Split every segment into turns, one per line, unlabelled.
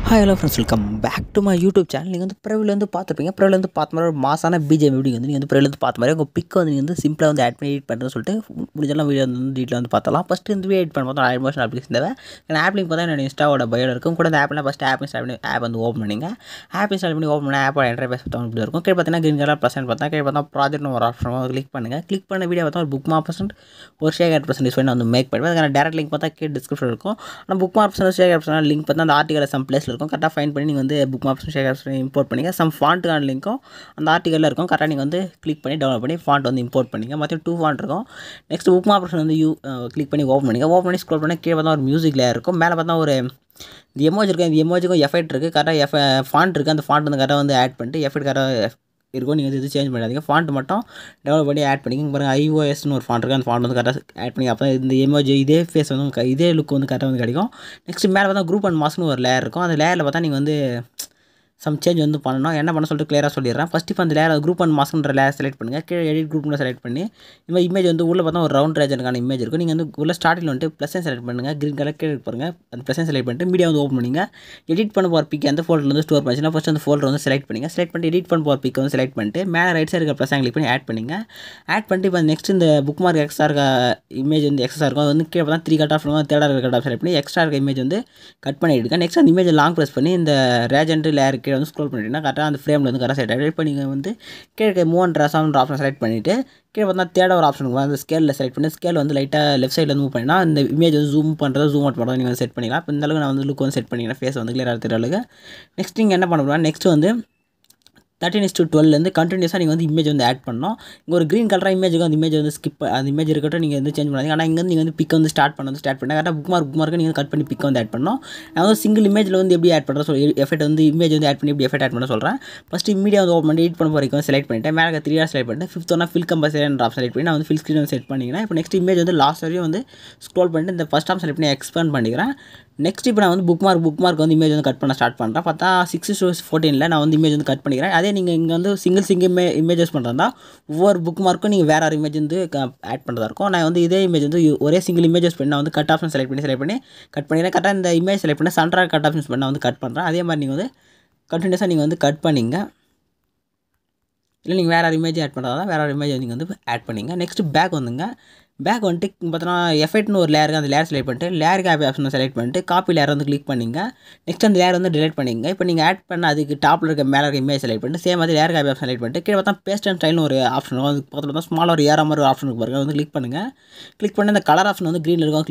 Hi hello friends, welcome back to my YouTube channel. நீங்கள் வந்து ப்ரைவ்லேருந்து பார்த்துருப்பீங்க. ப்ரைவ்லேருந்து பார்த்த மாதிரி ஒரு மாசான பிஜிஎம் வீடியோ வந்து நீங்கள் வந்து ப்ரைவ்லேருந்து பார்த்த மாதிரி உங்கள் பிக்கை வந்து நீங்கள் வந்து சிம்பிளாக வந்து ஆட் பண்ணி எடிட் பண்ணுறேன்னு சொல்லிட்டு முடிஞ்செல்லாம் வீடியோ வந்து டீட்டில் வந்து பார்த்தலாம். ஃபஸ்ட்டு இந்த வீடியோ எடிட் பண்ண பார்த்தா ஆயிரம் அப்ளிகேஷன் தேவை. ஏன்னா ஆப் லிங்க் பார்த்தா என்னோட இன்ஸ்டாவோட பயோவில் இருக்கும். கூட அந்த ஆப்லாம் ஃபஸ்ட்டு ஆப் இன்ஸ்டால் பண்ணி ஆப் வந்து ஓப்பன் பண்ணிங்க. ஆப் இன்ஸ்டால் பண்ணி ஓப்பன் பண்ணி ஆப்போட இன்டர்ஃபேஸ் பார்த்தா இப்படி இருக்கும். கீழே பார்த்தீங்கன்னா கிரீன் கலர் ப்ளஸ்ன்னு பார்த்தா கீழே பார்த்தா ப்ராஜெக்ட்னு ஒரு ஆப்ஷன் கிளிக் பண்ணுங்கள். கிளிக் பண்ண வீடியோ பார்த்தா ஒரு புக் மார்க் பர்சன்ட் ஒரு ஷேர் பர்சன்ட் யூஸ் பண்ணி வந்து மேக் பண்ணுவேன். அதுக்கான டேரக்ட் லிங்க் பார்த்தா கீழே டிஸ்கிரிப்ஷன் இருக்கும். ஆனால் book mark percent share percent link பார்த்தா அந்த ஆர்டிகல் சம் பிளேஸில் இருக்கும். கரெக்டாக ஃபைன் பண்ணி நீங்கள் வந்து புக் மார்க்ஸ் ஷேர் இம்போர்ட் பண்ணிங்க. சம் ஃபாண்ட்டுக்கான லிங்க்கும் அந்த ஆர்டிகலில் இருக்கும். கரெக்டாக நீங்கள் வந்து கிளிக் பண்ணி டவுன்லோட் பண்ணி ஃபாண்ட் வந்து இம்போர்ட் பண்ணிங்க. மற்ற 2 ஃபாண்ட் இருக்கும். நெக்ஸ்ட் புக் மார்க்ஸ் வந்து கிளிக் பண்ணி ஓப்பன் பண்ணிங்க. ஓப்பன் பண்ணி ஸ்க்ரோல் பண்ணி கீழே பார்த்தா ஒரு மியூசிக் லேயர் இருக்கும். மேலே பார்த்தா ஒரு இந்த எமோஜி இருக்குது. இந்த எமோஜிக்கும் எஃபெக்ட் இருக்குது. கரெக்டாக ஃபாண்ட் இருக்குது. அந்த ஃபாண்ட் வந்து கரெக்டாக வந்து ஆட் பண்ணிட்டு எஃபெக்ட் கரெக்டாக இருக்கும். நீங்கள் இது சேஞ்ச் பண்ணாதீங்க. ஃபாண்ட் மட்டும் டெவலப் பண்ணி ஆட் பண்ணிங்க. பாருங்கள் iOSன்னு ஒரு ஃபாண்ட் இருக்குது. அந்த ஃபாண்ட் வந்து கரெக்டாக ஆட் பண்ணி அப்போ இந்த எமோஜி இதே ஃபேஸ் வந்து இதே லுக் வந்து கரெக்டாக வந்து கிடைக்கும். நெக்ஸ்ட் மேலே பார்த்தா குரூப் அண்ட் மாஸ்க்னு ஒரு லேயர் இருக்கும். அந்த லேயரில் பார்த்தா நீங்கள் வந்து சம் சேஞ்ச் வந்து பண்ணணும். என்ன பண்ண சொல்லிட்டு கிளியராக சொல்லிடுறேன். ஃபஸ்ட்டு இப்போ அந்த லேயர் குரூப் அண்ட் மாஸ்க்ன்ற லேயர் செலக்ட் பண்ணுங்கள். கீழே எடிட் குரூப்னு செலக்ட் பண்ணி இந்த இமேஜ் வந்து உள்ளே பார்த்தா ஒரு ரவுண்ட் ரேஜனுக்கான இமேஜ் இருக்கும். நீங்கள் வந்து உள்ள ஸ்டார்டில் வந்துட்டு ப்ளஸ்ஸை செலக்ட் பண்ணுங்கள். க்ரீன் கலர் கீழே பாருங்கள். அந்த ப்ளஸ்ஸை செலக்ட் பண்ணிட்டு மீடியா வந்து ஓப்பன் பண்ணிங்க. எடிட் பண்ண போகிற பிக் அந்த ஃபோல்டர் வந்து ஸ்டோர் பண்ணிச்சுன்னா ஃபஸ்ட் அந்த ஃபோல்டர் வந்து செலக்ட் பண்ணிங்க. செலக்ட் பண்ணிட்டு எடிட் பண்ண போகிற பிக் வந்து செலக்ட் பண்ணிட்டு மேலே ரைட் சைடு இருக்க ப்ளஸ் கிளிக் பண்ணி ஆட் பண்ணிங்க. ஆட் பண்ணிட்டு இப்போ நெக்ஸ்ட் இந்த புக் மார்க் எக்ஸ்ட்ரா இருக்க இமேஜ் வந்து எக்ஸ்ட்ரா இருக்கும். அது வந்து கீழே பார்த்தா 3 கட் ஆஃப் இருக்கும். தேர்டாக இருக்க கட் ஆஃப் செலக்ட் பண்ணி எக்ஸ்ட்ரா இருக்க இமேஜ் வந்து கட் பண்ணி எடுங்க. நெக்ஸ்ட் அந்த இமேஜ் லாங் ப்ரெஸ் பண்ணி இந்த ரேஜென்ட் லேயர் கீழே வந்து ஸ்க்ரோல் பண்ணிட்டீங்கன்னா கரெக்டாக அந்த ஃப்ரேமில் வந்து கரெக்டாக செட் ஆகிடும். இப்போ நீங்கள் வந்து கீழே மூவ் ட்ரெஸ்ஸாக ஆப்ஷன் செலக்ட் பண்ணிவிட்டு கீழே பார்த்தா தேர்டாக ஒரு ஆப்ஷன் இருக்கும். அந்த ஸ்கேலில் செலக்ட் பண்ணி ஸ்கேல் வந்து லைட்டாக லெஃப்ட் சைடில் மூவ் பண்ணினா இந்த இமேஜ் வந்து ஜூம் பண்ணுறது ஜூம் அவுட் பண்ணுறது நீங்கள் வந்து செட் பண்ணிக்கலாம். இப்போ இந்த அளவுக்கு நான் வந்து லுக் வந்து செட் பண்ணிக்கிறேன். ஃபேஸ் வந்து கிளியராக தெரிகிற அளவுக்கு. நெக்ஸ்ட் நீங்கள் என்ன பண்ண போகிறோம், நெக்ஸ்ட் வந்து 13:12 கண்டினியூஸாக நீங்கள் வந்து இமேஜ் வந்து ஆட் பண்ணணும். இங்கே ஒரு க்ரீன் கலராக இமேஜுக்கு அந்த இமேஜ் வந்து அந்த இமேஜ் இருக்கட்டும், நீங்கள் வந்து சேஞ்ச் பண்ணாதீங்க. ஆனால் இங்கே வந்து நீங்கள் வந்து பிக் வந்து ஸ்டார்ட் பண்ணி கரெக்டாக புக் மார்க்கு நீங்கள் கட் பண்ணி பிக் வந்து ஆட் பண்ணணும். நான் வந்து சிங்கிள் இமேஜில் வந்து எப்படி ஆட் பண்ணுறேன் சொல்லி எஃபெக்ட் வந்து இமேஜ் வந்து ஆட் பண்ணி எப்படி எஃபெக்ட் ஆட் பண்ண சொல்கிறேன். ஃபஸ்ட்டு மீடியா வந்து ஓப்பன் பண்ணி எடிட் பண்ண போகிறதுக்கு வந்து செலக்ட் பண்ணிவிட்டு மேலே 3 செலக்ட் பண்ணிட்டு 5th ஒன்றா ஃபில் கம்பல்சரின்ற ஆப்ஷன் செலக்ட் பண்ணி நான் வந்து ஃபில் ஸ்க்ரீன் வந்து செட் பண்ணிக்கிறேன். இப்போ நெக்ஸ்ட் இமேஜ் வந்து லாஸ்ட் வரையும் வந்து ஸ்க்ரோல் பண்ணிட்டு இந்த ஃபஸ்ட் ஆப்ஷன் செலக்ட் பண்ணி எக்ஸ்பேண்ட் பண்ணிக்கிறேன். நெக்ஸ்ட் இப்போ நான் வந்து புக் மார்க் வந்து இமேஜ் வந்து கட் பண்ண ஸ்டார்ட் பண்ணுறேன். பார்த்தா 6:14 நான் வந்து இமேஜ் வந்து கட் பண்ணிக்கிறேன். அதே நீங்கள் இங்கே வந்து சிங்கிள் இமேஜஸ் பண்ணுறதா ஒவ்வொரு புக் மார்க்கும் நீங்கள் வேறு இமேஜ் வந்து ஆட் பண்ணுறதா இருக்கும். நான் வந்து இதே இமேஜ் வந்து ஒரே சிங்கிள் இமேஜஸ் பண்ணி நான் வந்து கட் ஆப்ஷன் செலக்ட் பண்ணி கட் பண்ணிக்கிறேன். கரெக்டாக இந்த இமேஜ் செலக்ட் பண்ணி சென்டராக கட் ஆப்ஷன்ஸ் பண்ணி நான் வந்து கட் பண்ணுறேன். அதே மாதிரி நீங்கள் வந்து கண்டினியூஸாக நீங்கள் வந்து கட் பண்ணிங்க. இல்லை நீங்கள் வேறு இமேஜ் ஆட் பண்ணுறதா வேறு இமேஜ் நீங்கள் வந்து ஆட் பண்ணிங்க. நெக்ஸ்ட் பேக் வந்துங்க. பேக் வந்துட்டு பார்த்தோன்னா எஃபெக்ட்னு ஒரு லேயருக்கு அந்த லேயர் செலக்ட் பண்ணிட்டு லேயர் காப்பி ஆப்ஷனை செலக்ட் பண்ணிட்டு காப்பி லேயர் வந்து கிளிக் பண்ணிங்க. நெக்ஸ்ட் அந்த லேயர் வந்து டிலீட் பண்ணிங்க. இப்போ நீங்கள் ஆட் பண்ண அதுக்கு டாப்பில் இருக்க மேலே இருக்க இமேஜ் செலக்ட் பண்ணிட்டு சேம் மாதிரி லேயர் காப்பி ஆப்ஷன் செலக்ட் பண்ணிட்டு கீழே பார்த்தா பேஸ்ட் அண்ட் ஸ்டைல்னு ஒரு ஆப்ஷன் இருக்கும். அது பக்கத்தில் பார்த்தா ஸ்மால் ஒரு ஏற மாதிரி ஒரு ஆப்ஷன் இருக்கு பாருங்க. வந்து கிளிக் பண்ணுங்கள். கிளிக் பண்ணி அந்த கலர் ஆப்ஷன் வந்து க்ரீனில் இருக்கும்.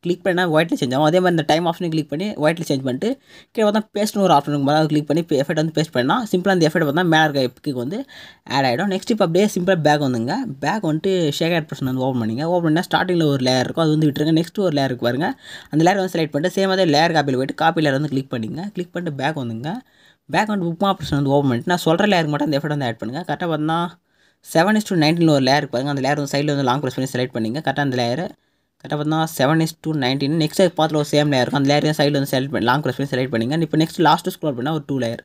கிளிக் பண்ணால் ஒயிட்டில் சேஞ்ச் ஆகும். அதே மாதிரி இந்த டைம் ஆப்ஷனை கிளிக் பண்ணி ஒயிட்டில் சேஞ்ச் பண்ணிட்டு கீழே பார்த்தா பேஸ்ட்னு ஒரு ஆப்ஷன் இருக்கும். அதை கிளிக் பண்ணி எஃபெக்ட் வந்து பேஸ்ட் பண்ணால் சிம்பிளாக அந்த எஃபெக்ட் பார்த்தா மேலே இருக்க எப்பிக்கு வந்து ஆட் ஆகிடும். நெக்ஸ்ட் இப்போ அப்படியே சிம்பிளாக பேக் வந்துங்க. பேக் வந்துட்டு ஷேக் ஆட் பர்சன் வந்து ஓப்பன் பண்ணிங்க. ஓப்பன் பண்ணால் ஸ்டார்டிங்கில் ஒரு லேயர் இருக்கும். அது வந்து விட்டுருங்க. நெக்ஸ்ட் ஒரு லேயர் இருக்கு பாருங்க. அந்த லேயர் வந்து செலக்ட் பண்ணிட்டு சேம் அதே லேயர் காப்பியில் போய்ட்டு காப்பி லேயர் வந்து கிளிக் பண்ணிங்க. கிளிக் பண்ணிட்டு பேக் வந்துங்க. பேக் வந்து புக் ஆப்ஷன் வந்து ஓப்பன் பண்ணிட்டு நான் சொல்கிற லேயருக்கு மட்டும் அந்த எஃபெக்ட் வந்து ஆட் பண்ணுங்கள். கரெக்டாக பார்த்தா 7:19 ஒரு லேயர் பாருங்க. அந்த லேயர் வந்து சைடில் வந்து லாங் ப்ரெஸ் பண்ணி செலக்ட் பண்ணிங்க. கரெக்டாக அந்த லேயர் கரெக்டாக பார்த்தா 7:19 நெக்ஸ்ட் பார்த்து ஒரு சேம் லேயர் இருக்கும். அந்த லேயர் சைடில் வந்து செலக்ட் பண்ணி லாங் ப்ரெஸ் பண்ணி செலக்ட் பண்ணிங்க. இப்போ நெக்ஸ்ட் லாஸ்ட்டு ஸ்க்ரோல் பண்ணால் ஒரு 2 லேயர்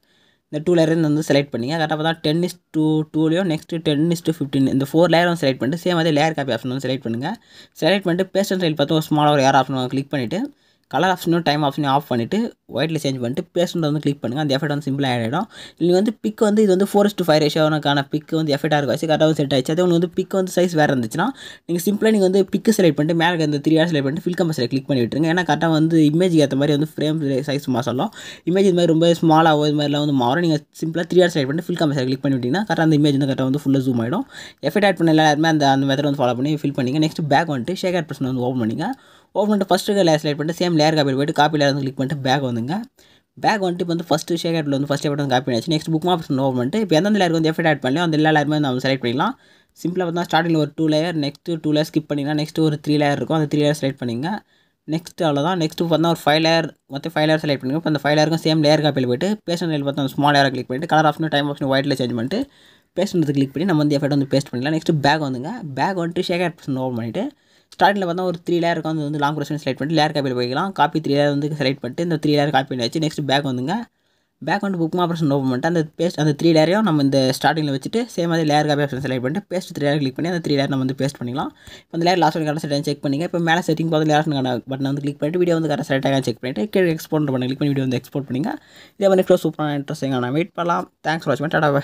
இந்த 2 லேயர் வந்து செலக்ட் பண்ணிங்க. கரெக்டாக பார்த்தா 10:2 நெக்ஸ்ட் 10:15 இந்த 4 லேயர் வந்து செலக்ட் பண்ணிட்டு சேம் அதே லேயர் காப்பி ஆப்ஷன் வந்து செலக்ட் பண்ணுங்கள். செலக்ட் பண்ணிட்டு பேஸ்ட் அண்ட் ஸ்டைல் பார்த்து ஒரு ஸ்மாலாக ஒரு ஏர் ஆப்ஷன் கிளிக் பண்ணிவிட்டு கலர் ஆப்ஷனும் டைம் ஆப்ஷனையும் ஆஃப் பண்ணிவிட்டு ஒயிட்டில் சேஞ்ச் பண்ணிட்டு பேஸ்ட் வந்து கிளிக் பண்ணுங்கள். அந்த எஃபெக்ட் வந்து சிம்பிளாக ஆட் ஆகிடும். நீங்கள் வந்து பிக் வந்து இது வந்து 4:5 ரேஷியோனுக்கான பிக் வந்து எஃபெக்டாக இருக்க வச்சு கரெக்டாக செட் ஆயிடுச்சு. அதே ஒன்று வந்து பிக் வந்து சைஸ் வேறு இருந்துச்சுன்னா நீங்கள் சிம்பிளாக நீங்கள் வந்து பிக்கு செலக்ட் பண்ணிட்டு மேலே இந்த 3 செலக்ட் பண்ணிட்டு ஃபில் கம்பல்சரி கிளிக் பண்ணி விட்டுருங்க. ஏன்னா கரெக்டாக வந்து இமேஜ் ஏற்ற மாதிரி வந்து ஃப்ரேம் சைஸ் மாசலாம் இமேஜ் இது மாதிரி ரொம்ப ஸ்மாலாக இது மாதிரிலாம் வந்து மாறும். நீங்கள் சிம்பிளாக 3 செலக்ட் பண்ணிட்டு ஃபில் கம்பல்சரி கிளிக் பண்ணி விட்டிங்கன்னா கரெக்டாக அந்த இமேஜ் வந்து கரெக்டாக வந்து ஃபுல்லாக ஜூம் ஆகிடும். எஃபெக்ட் ஆட் பண்ண எல்லாருமே அந்த மெத்தட் வந்து ஃபாலோ பண்ணி ஃபில் பண்ணிங்க. நெக்ஸ்ட் பேக் வந்துட்டு ஷேக் ஆட் பர்சன் வந்து ஓப்பன் பண்ணிங்க. ஓப்பன் பண்ணிட்டு ஃபஸ்ட்டு லேயர் செலக்ட் பண்ணிட்டு சேம் லேயர் காப்பியில் போய்ட்டு காப்பி லேயர் வந்து கிளிக் பண்ணிட்டு பேக் வந்துங்க. பேக் வந்துட்டு இப்போ வந்து ஃபஸ்ட்டு ஷேக் ஆட்டில் வந்து ஃபஸ்ட் எஃபெக்ட் வந்து காப்பி பண்ணியாச்சு. நெக்ஸ்ட் புக் ஆப்ஷன் ஓப்பன் பண்ணிட்டு இப்போ எந்தெந்த லேயருக்கு வந்து எஃபெக்ட் ஆட் பண்ணலையோ அந்த எல்லா லேயருமே நம்ம செலக்ட் பண்ணிக்கலாம். சிம்பிளாக பார்த்தா ஸ்டார்டிங்கில் ஒரு 2 லேயர் நெக்ஸ்ட் 2 லேயர் ஸ்கிப் பண்ணிங்கன்னா நெக்ஸ்ட் ஒரு 3 லேயர் இருக்கும். அந்த 3 லேயர் செலக்ட் பண்ணிங்க. நெக்ஸ்ட் அவ்வளோதான். நெக்ஸ்ட் பார்த்தா ஒரு 5 லேயர் மொத்தம் 5 லேயர் செலக்ட் பண்ணிங்க. இப்போ அந்த 5 லேயருக்கும் சேம் லேயர் காப்பியில் போய்ட்டு பேஸ்ட் அண்ட் பார்த்தா ஸ்மால் லேயரை கிளிக் பண்ணிட்டு கலர் ஆப்ஷன் டைம் ஆப்ஷன் ஒயிட்டில் சேஞ்ச் பண்ணிட்டு பேஸ்ட் வந்து கிளிக் பண்ணி நம்ம வந்து எஃபெக்ட் வந்து பேஸ்ட் பண்ணிக்கலாம். நெக்ஸ்ட் பேக் வந்துங்க. பேக் வந்துட்டு ஷேக் ஆட் பர்சன் ஓப்பன் பண்ணிவிட்டு ஸ்டார்டிங்கில் பார்த்தா ஒரு 3 லேயர் வந்து லாங் ப்ரொசீஜர் செலக்ட் பண்ணிட்டு லேயர் காப்பியில் போய்க்கலாம். காப்பி 3 லேயர் வந்து செலக்ட் பண்ணிட்டு இந்த 3 லேயர் காப்பி பண்ணி வச்சு நெக்ஸ்ட் பேக் வந்துங்க. பேக் வந்து புக் ஆப்ஷன் ஓப்பன் பண்ணிட்டு அந்த பேஸ்ட் அந்த 3 லேயரையும் நம்ம இந்த ஸ்டார்டிங்கில் வச்சுட்டு சேம் மாதிரி லேயர் காப்பி ஆப்ஷன் செலக்ட் பண்ணிட்டு பேஸ்ட் 3 லேயர் கிளிக் பண்ணி அந்த 3 லேயர் நம்ம வந்து பேஸ்ட் பண்ணிக்கலாம். இப்போ அந்த லேயர் லாஸ்ட் கரெக்டாக செட் செக் பண்ணிங்க. இப்போ மேலே செட்டிங் பார்த்து லேயர்ஸ்க்கான பட்டன் வந்து கிளிக் பண்ணிட்டு வீடியோ வந்து கரெக்டாக செலக்டாக செக் பண்ணிட்டு கீழே எக்ஸ்போர்ட் பண்ணி கிளிக் பண்ணி வீடியோ வந்து எக்ஸ்போர்ட் பண்ணிங்க. இதே மாதிரி சூப்பரான இன்ட்ரெஸ்டிங்காக நான் வெயிட் பண்ணலாம். தேங்க்ஸ் ஃபார் வாட்சிங். டாடா.